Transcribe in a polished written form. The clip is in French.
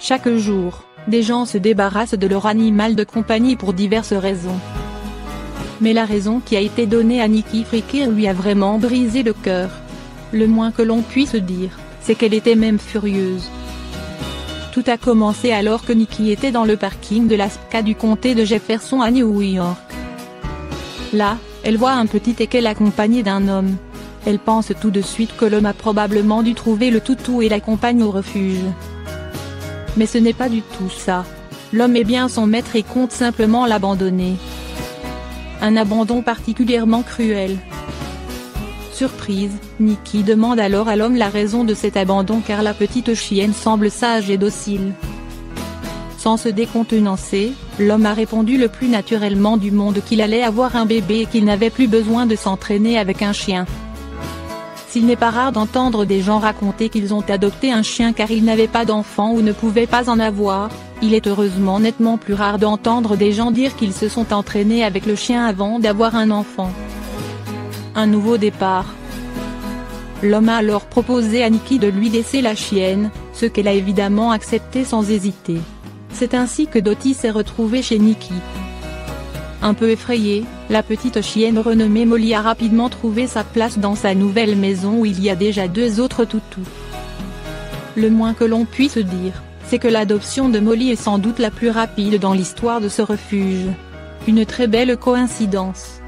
Chaque jour, des gens se débarrassent de leur animal de compagnie pour diverses raisons. Mais la raison qui a été donnée à Nikki Fricker lui a vraiment brisé le cœur. Le moins que l'on puisse dire, c'est qu'elle était même furieuse. Tout a commencé alors que Nikki était dans le parking de l'ASPCA du comté de Jefferson à New York. Là, elle voit un petit teckel accompagné d'un homme. Elle pense tout de suite que l'homme a probablement dû trouver le toutou et l'accompagne au refuge. Mais ce n'est pas du tout ça. L'homme est bien son maître et compte simplement l'abandonner. Un abandon particulièrement cruel. Surprise, Nikki demande alors à l'homme la raison de cet abandon car la petite chienne semble sage et docile. Sans se décontenancer, l'homme a répondu le plus naturellement du monde qu'il allait avoir un bébé et qu'il n'avait plus besoin de s'entraîner avec un chien. S'il n'est pas rare d'entendre des gens raconter qu'ils ont adopté un chien car ils n'avaient pas d'enfant ou ne pouvaient pas en avoir, il est heureusement nettement plus rare d'entendre des gens dire qu'ils se sont entraînés avec le chien avant d'avoir un enfant. Un nouveau départ. L'homme a alors proposé à Nikki de lui laisser la chienne, ce qu'elle a évidemment accepté sans hésiter. C'est ainsi que Dottie s'est retrouvée chez Nikki. Un peu effrayée, la petite chienne renommée Molly a rapidement trouvé sa place dans sa nouvelle maison où il y a déjà 2 autres toutous. Le moins que l'on puisse dire, c'est que l'adoption de Molly est sans doute la plus rapide dans l'histoire de ce refuge. Une très belle coïncidence.